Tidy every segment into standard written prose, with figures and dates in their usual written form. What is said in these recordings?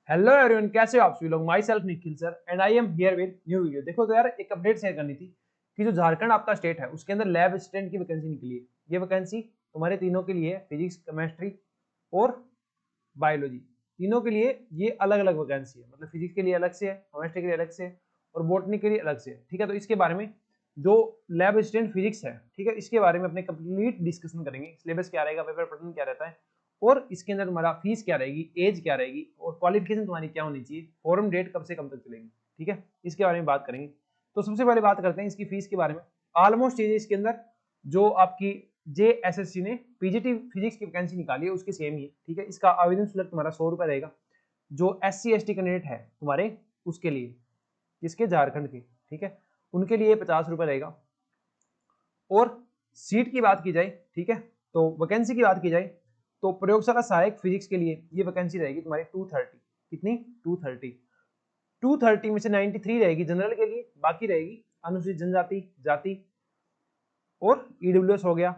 Hello everyone, कैसे हो आप सभी लोग। My self Nikhil sir and I am here with new video. देखो तो यार, एक अपडेट शेयर करनी थी कि जो झारखंड आपका स्टेट है उसके अंदर लैब असिस्टेंट की वैकेंसी निकली है। ये वैकेंसी तुम्हारे तीनों के लिए है, फिजिक्स, केमिस्ट्री और बायोलॉजी। तीनों के लिए ये अलग अलग वैकेंसी है, मतलब फिजिक्स के लिए अलग से है, केमिस्ट्री के लिए अलग से है और बॉटनी के लिए अलग से है। ठीक है, तो इसके बारे में जो लैब असिस्टेंट फिजिक्स है, ठीक है, इसके बारे में अपने कंप्लीट डिस्कशन करेंगे। सिलेबस क्या रहेगा, पेपर पैटर्न क्या रहता है और इसके अंदर तुम्हारा फीस क्या रहेगी, एज क्या रहेगी और क्वालिफिकेशन तुम्हारी क्या होनी चाहिए, फॉरम डेट कब से कब तक चलेगी। ठीक है, इसके बारे में बात करेंगे। तो सबसे पहले बात करते हैं इसकी फीस के बारे में। ऑलमोस्ट ये इसके अंदर जो आपकी JSSC ने पीजीटी फिजिक्स की वैकेंसी निकाली है उसके सेम ही है। ठीक है, इसका आवेदन शुल्क तुम्हारा 100 रुपये रहेगा। जो SC ST कैंडिडेट है तुम्हारे उसके लिए, किसके, झारखंड के, ठीक है, उनके लिए 50 रुपये रहेगा। और सीट की बात की जाए, ठीक है, तो वैकेंसी की बात की जाए तो प्रयोगशाला सहायक फिजिक्स के लिए ये वैकेंसी रहेगी तुम्हारी 230। कितनी? 230। 230 में से 93 रहेगी जनरल के लिए, बाकी रहेगी अनुसूचित जनजाति, जाति और EWS हो गया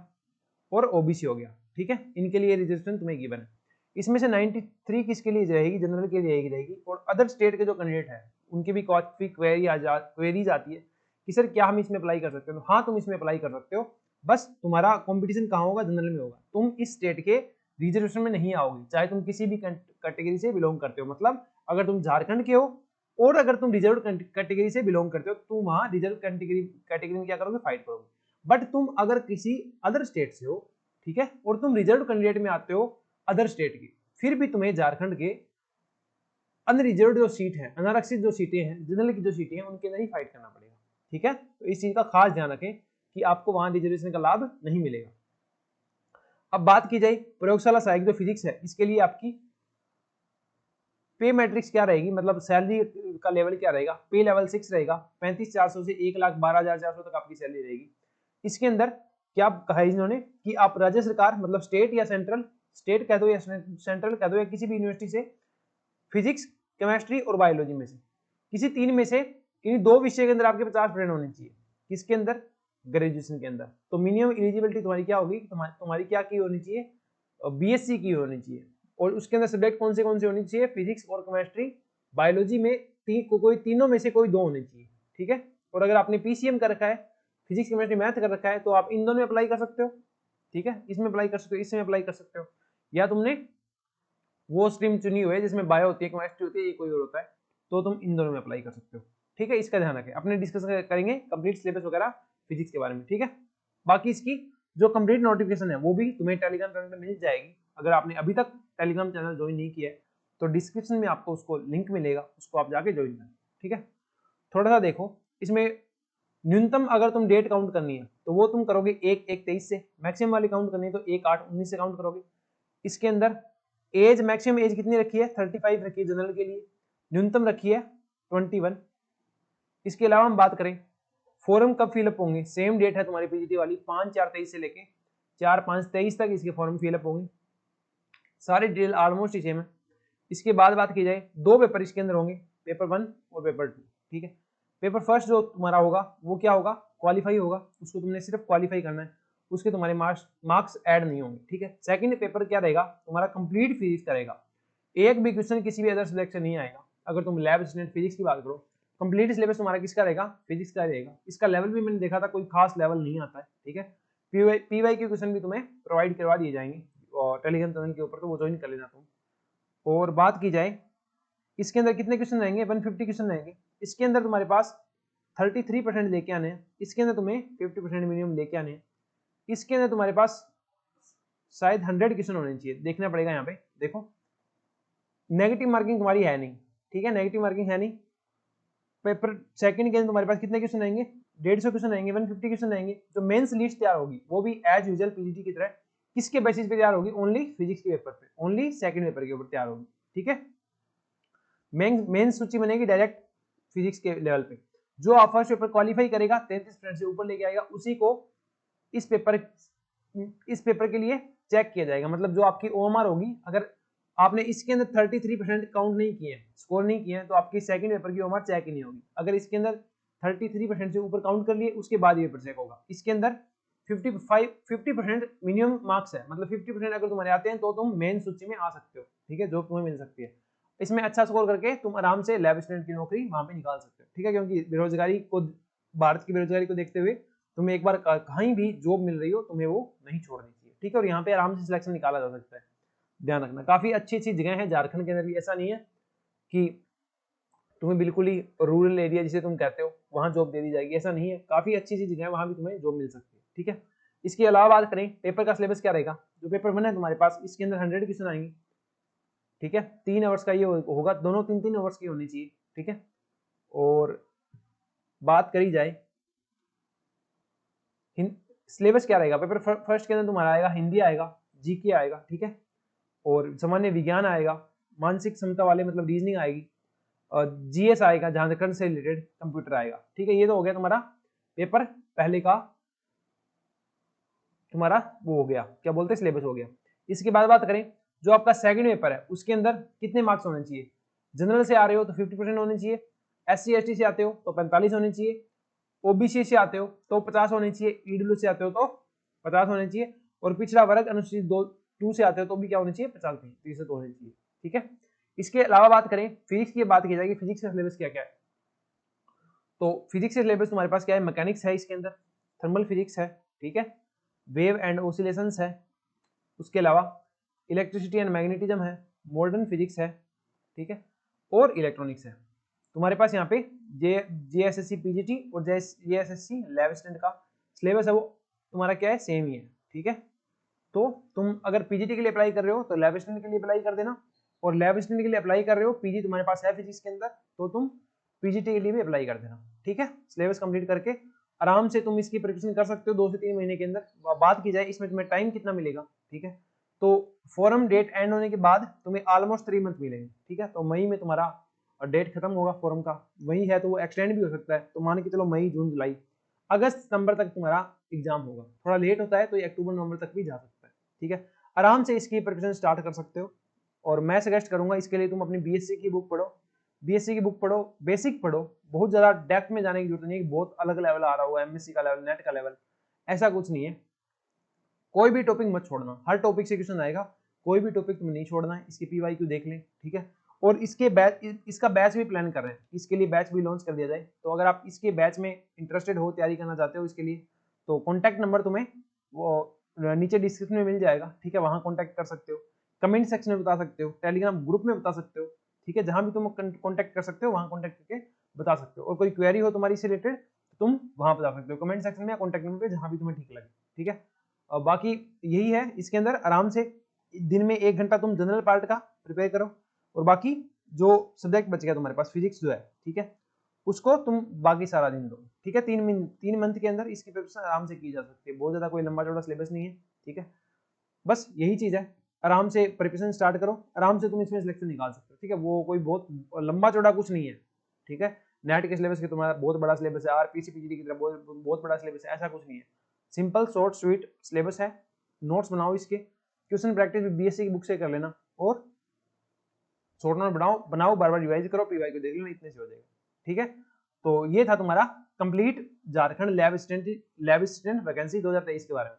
और OBC हो गया। ठीक है, इनके लिए रिजर्वेशन तुम्हें गिवन है। इसमें से 93 किसके लिए रहेगी? जनरल के लिए रहेगी। और अदर स्टेट के जो कैंडिडेट है उनकी भी काफी क्वेरीज आती है कि सर क्या हम इसमें अप्लाई कर सकते हो। तो हाँ, तुम इसमें अप्लाई कर सकते हो, बस तुम्हारा कंपटीशन कहाँ होगा? जनरल में होगा। तुम इस स्टेट के रिजर्वेशन में नहीं आओगे, चाहे तुम किसी भी कैटेगरी से बिलोंग करते हो। मतलब अगर तुम झारखंड के हो और अगर तुम रिजर्व कैटेगरी से बिलोंग करते हो तो तुम वहां रिजर्व कैटेगरी में क्या करोगे? फाइट करोगे। बट तुम अगर किसी अदर स्टेट से हो, ठीक है, और तुम रिजर्व कैंडिडेट में आते हो अदर स्टेट की, फिर भी तुम्हें झारखंड के अनरिजर्व जो सीट है, अनारक्षित जो सीटें हैं, जनरल की जो सीटें हैं, उनके अंदर ही फाइट करना पड़ेगा। ठीक है, तो इस चीज का खास ध्यान रखें कि आपको वहां रिजर्वेशन का लाभ नहीं मिलेगा। अब बात की जाए प्रयोगशाला सहायक जो फिजिक्स है, इसके लिए आपकी पे मैट्रिक्स क्या रहेगी, मतलब सैलरी का लेवल क्या रहेगा? पे लेवल 6 रहेगा। 35,400 से 1,12,400 तक आपकी सैलरी रहेगी। इसके अंदर क्या कहा है इन्होंने कि आप राज्य सरकार, मतलब स्टेट या सेंट्रल, स्टेट कह दो या सेंट्रल कह दो, या किसी भी यूनिवर्सिटी से फिजिक्स, केमिस्ट्री और बायोलॉजी में से किसी तीन में से इन दो विषय के अंदर आपके 50% होने चाहिए। किसके अंदर? ग्रेजुएशन के अंदर। तो मिनिमम एलिजिबिलिटी तुम्हारी क्या होगी? तुम्हारी क्या की होनी चाहिए? BSc की होनी चाहिए। और उसके अंदर सब्जेक्ट कौन से होनी चाहिए? फिजिक्स और केमिस्ट्री। बायोलॉजी में कोई तीनों में से कोई दो होने चाहिए। ठीक है, और अगर आपने PCM कर रखा है, फिजिक्स केमिस्ट्री मैथ कर रखा है, तो आप इन दोनों में अप्लाई कर सकते हो। ठीक है, इसमें अप्लाई कर सकते हो, इसमें अप्लाई कर सकते हो, या तुमने वो स्ट्रीम चुनी हुई है जिसमें बायो होती है, केमिस्ट्री होती है, ये कोई और होता है, तो तुम इन दोनों में अप्लाई कर सकते हो। ठीक है, इसका ध्यान रखें। अपने डिस्कस करेंगे कंप्लीट सिलेबस वगैरह फिजिक्स के बारे में। ठीक है, बाकी इसकी जो कंप्लीट नोटिफिकेशन है वो भी तुम्हें टेलीग्राम चैनल पे मिल जाएगी। अगर आपने अभी तक टेलीग्राम चैनल ज्वाइन नहीं किया है तो डिस्क्रिप्शन में आपको उसको लिंक मिलेगा, उसको आप जाके ज्वाइन करें। ठीक है, थोड़ा सा देखो इसमें न्यूनतम अगर तुम डेट काउंट करनी है तो वो तुम करोगे 1/1/23 से। मैक्सिमम वाली काउंट करनी है तो 1/8/19 से काउंट करोगे। इसके अंदर एज, मैक्सिमम एज कितनी रखी है? 35 रखी है जनरल के लिए, न्यूनतम रखी है 21। इसके अलावा हम बात करें फॉर्म कब फिलअप होंगे, सेम डेट है तुम्हारी पीजीटी वाली, 5/4/23 से लेके 4/5/23 तक इसके फॉर्म फिलअप होंगे। सारी डिटेल ऑलमोस्ट सेम है। इसके बाद बात की जाए, दो पेपर इसके अंदर होंगे, पेपर 1 और पेपर 2। ठीक है, पेपर फर्स्ट जो तुम्हारा होगा वो क्या होगा? क्वालिफाई होगा, उसको तुमने सिर्फ क्वालिफाई करना है, उसके तुम्हारे मार्क्स ऐड नहीं होंगे। ठीक है, सेकंड पेपर क्या रहेगा? तुम्हारा कंप्लीट फिजिक्स का रहेगा। एक भी क्वेश्चन किसी भी अदर सब्जेक्ट से नहीं आएगा। अगर तुम लैब असिस्टेंट फिजिक्स की बात करो, कंप्लीट सिलेबस तुम्हारा किसका रहेगा? फिजिक्स का रहेगा। इसका लेवल भी मैंने देखा था, कोई खास लेवल नहीं आता है। ठीक है, PY के क्वेश्चन भी तुम्हें प्रोवाइड करवा दिए जाएंगे और टेलीग्राम चैनल के ऊपर, तो वो ज्वाइन कर लेना तुम। और बात की जाए इसके अंदर कितने क्वेश्चन रहेंगे? 150 क्वेश्चन रहेंगे। इसके अंदर तुम्हारे पास 33% लेके आने हैं, इसके अंदर तुम्हें 50% मिनिमम लेके आने हैं। इसके अंदर तुम्हारे पास शायद 100 क्वेश्चन होने चाहिए, देखना पड़ेगा। यहाँ पे देखो, नेगेटिव मार्किंग तुम्हारी है नहीं। ठीक है, नेगेटिव मार्किंग है नहीं। पेपर सेकंड के अंदर तुम्हारे पास कितने क्वेश्चन आएंगे? 150 क्वेश्चन आएंगे, 150 क्वेश्चन आएंगे। जो मेंस लिस्ट तैयार होगी वो भी एज यूजुअल पीजीटी की तरह किसके बेसिस पे तैयार होगी? ओनली फिजिक्स के पेपर पे, ओनली सेकंड पेपर के ऊपर तैयार होगी। ठीक है, मेन सूची बनेगी डायरेक्ट फिजिक्स के लेवल पे। जो आप फर्स्ट पेपर क्वालिफाई करेगा, 33% से ऊपर लेके आएगा, उसी को इस पेपर के लिए चेक किया जाएगा। मतलब जो आपकी OMR होगी, अगर आपने इसके अंदर 33% काउंट नहीं किए, स्कोर नहीं किए, तो आपकी सेकंड पेपर की OMR चेक ही नहीं होगी। अगर इसके अंदर 33% से ऊपर काउंट कर लिए, उसके बाद ये पेपर चेक होगा। इसके अंदर 50% मिनिमम मार्क्स है, मतलब 50% अगर तुम्हारे आते हैं तो तुम मेन सूची में आ सकते हो। ठीक है, जॉब तुम्हें मिल सकती है। इसमें अच्छा स्कोर करके तुम आराम से लैब स्टूडेंट की नौकरी वहां पे निकाल सकते हो, ठीक है। क्योंकि बेरोजगारी को, भारत की बेरोजगारी को देखते हुए तुम्हें एक बार कहीं भी जॉब मिल रही हो तुम्हें वो नहीं छोड़नी चाहिए, ठीक है। और यहाँ पे आराम से सिलेक्शन निकाला जा सकता है, ध्यान रखना। काफी अच्छी अच्छी जगह है झारखंड के अंदर भी, ऐसा नहीं है कि तुम्हें बिल्कुल ही रूरल एरिया जिसे तुम कहते हो वहां जॉब दे दी जाएगी, ऐसा नहीं है। काफी अच्छी अच्छी जगह है, वहां भी तुम्हें जॉब मिल सकती है, ठीक है। इसके अलावा बात करें पेपर का सिलेबस क्या रहेगा, जो पेपर 1 है तुम्हारे पास, इसके अंदर 100 क्वेश्चन आएंगे, ठीक है। 3 आवर्स का ये होगा, दोनों 3-3 आवर्स की होनी चाहिए, ठीक है। और बात करी जाए सिलेबस क्या रहेगा, पेपर फर्स्ट के अंदर तुम्हारा आएगा हिंदी आएगा, जीके आएगा, ठीक है। और सामान्य विज्ञान आएगा, मानसिक क्षमता वाले मतलब रीजनिंग आएगी, और जीएस आएगा, झारखंड से रिलेटेड कंप्यूटर आएगा, ठीक है। ये तो हो गया तुम्हारा पेपर पहले का, तुम्हारा वो हो गया, क्या बोलते हैं, सिलेबस हो गया। इसके बाद बात करें जो आपका सेकंड पेपर है उसके अंदर कितने मार्क्स होने चाहिए। जनरल से आ रहे हो तो 50% होने चाहिए, SC/ST से आते हो तो 45 होने चाहिए, ओबीसी से आते हो तो 50 होने चाहिए, ईडब्ल्यू से आते हो तो 50 होने चाहिए, और पिछड़ा वर्ग अनुसूचित 2 से आते हो तो भी क्या होने चाहिए, 50 होने चाहिए, ठीक है। इसके अलावा बात करें फिजिक्स की, बात की जाएगी फिजिक्स का सिलेबस क्या क्या है। तो फिजिक्स का सिलेबस तुम्हारे पास क्या है, मैकेनिक्स है, इसके अंदर थर्मल फिजिक्स है, ठीक है, वेव एंड ओसिलेशंस है, उसके अलावा इलेक्ट्रिसिटी एंड मैग्नेटिज्म है, मॉडर्न फिजिक्स है, ठीक है, और इलेक्ट्रॉनिक्स है। तुम्हारे पास यहाँ पे JSSC PGT और JSSC लैब स्टूडेंट का सिलेबस है वो तुम्हारा क्या है, सेम ही है, ठीक है। तो तुम अगर पीजीटी के लिए अप्लाई कर रहे हो तो लैब स्टूडेंट के लिए अप्लाई कर देना, और लैब स्टूडेंट के लिए अप्लाई कर रहे हो, पीजी तुम्हारे पास है फिजिक्स के अंदर, तो तुम पीजीटी के लिए भी अप्लाई कर देना, ठीक है। सिलेबस कंप्लीट करके आराम से तुम इसकी प्रिपरेशन कर सकते हो 2 से 3 महीने के अंदर। बात की जाए इसमें तुम्हें टाइम कितना मिलेगा, ठीक है, तो फॉरम डेट एंड होने के बाद तुम्हें ऑलमोस्ट 3 मंथ मिलेंगे, ठीक है। तो मई में तुम्हारा डेट खत्म होगा फॉरम का, वही है तो वो एक्सटेंड भी हो सकता है, तो मान के चलो मई जून जुलाई अगस्त सितंबर तक तुम्हारा एग्जाम होगा। थोड़ा लेट होता है तो ये अक्टूबर नवंबर तक भी जा सकता है, ठीक है। आराम से इसकी प्रिपरेशन स्टार्ट कर सकते हो, और मैं सजेस्ट करूंगा इसके लिए तुम अपनी बीएससी की बुक पढ़ो, बीएससी की बुक पढ़ो, बेसिक पढ़ो, बहुत ज्यादा डेप्थ में जाने की जरूरत नहीं है, बहुत अलग लेवल आ रहा हुआ है, एमएससी का लेवल, नेट का लेवल, ऐसा कुछ नहीं है। कोई भी टॉपिक मत छोड़ना, हर टॉपिक से क्वेश्चन आएगा, कोई भी टॉपिक तुम नहीं छोड़ना है। इसकी पीवाईक्यू देख लें, ठीक है। और इसके बैच, इसका बैच भी प्लान कर रहे हैं, इसके लिए बैच भी लॉन्च कर दिया जाए। तो अगर आप इसके बैच में इंटरेस्टेड हो, तैयारी करना चाहते हो इसके लिए, तो कॉन्टैक्ट नंबर तुम्हें वो नीचे डिस्क्रिप्शन में मिल जाएगा, ठीक है, वहां कॉन्टैक्ट कर सकते हो, कमेंट सेक्शन में बता सकते हो, टेलीग्राम ग्रुप में बता सकते हो, ठीक है, जहां भी तुम कॉन्टैक्ट कर सकते हो वहां कॉन्टैक्ट करके बता सकते हो। और कोई क्वेरी हो तुम्हारी इससे रिलेटेड तो तुम वहां बता सकते हो, कमेंट सेक्शन में या कॉन्टैक्ट नंबर पे, जहां भी तुम्हें ठीक लगे, ठीक है। और बाकी यही है, इसके अंदर आराम से दिन में 1 घंटा तुम जनरल पार्ट का प्रिपेयर करो, और बाकी जो सब्जेक्ट बच गया तुम्हारे पास फिजिक्स जो है, ठीक है, उसको तुम बाकी सारा दिन दो, ठीक है। 3 मंथ के अंदर इसकी प्रिपरेशन आराम से की जा सकती है, बहुत ज्यादा कोई लंबा चौड़ा सिलेबस नहीं है, ठीक है। बस यही चीज है, आराम से प्रिपरेशन स्टार्ट करो, आराम से तुम इसमें सिलेक्शन निकाल सकते हो, ठीक है। वो कोई बहुत लंबा चौड़ा कुछ नहीं है, ठीक है। नेट के सिलेबस के तुम्हारा बहुत बड़ा सिलेबस है, आरपीसी पीजीडी की तरह बहुत बड़ा सिलेबस है, ऐसा कुछ नहीं है। सिंपल शॉर्ट स्वीट सिलेबस है, नोट्स बनाओ इसके, क्वेश्चन प्रैक्टिस बीएससी की बुक से कर लेना, और शॉर्ट नोट बनाओ बार बार रिवाइज करो, पीवाई को देख लेना, इतने से हो जाएगा, ठीक है। तो ये था तुम्हारा complete Jharkhand lab assistant vacancy 2023 के बारे में।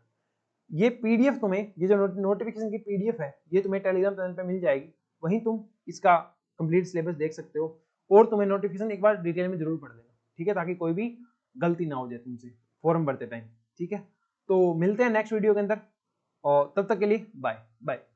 ये पीडीएफ तुम्हें, ये जो नोटिफिकेशन की पीडीएफ है, ये तुम्हें टेलीग्राम चैनल पे मिल जाएगी, वहीं तुम इसका कंप्लीट सिलेबस देख सकते हो, और तुम्हें नोटिफिकेशन एक बार डिटेल में जरूर पढ़ लेना, ठीक है, ताकि कोई भी गलती ना हो जाए तुमसे फॉर्म भरते टाइम, ठीक है। तो मिलते हैं नेक्स्ट वीडियो के अंदर, और तब तक के लिए बाय बाय।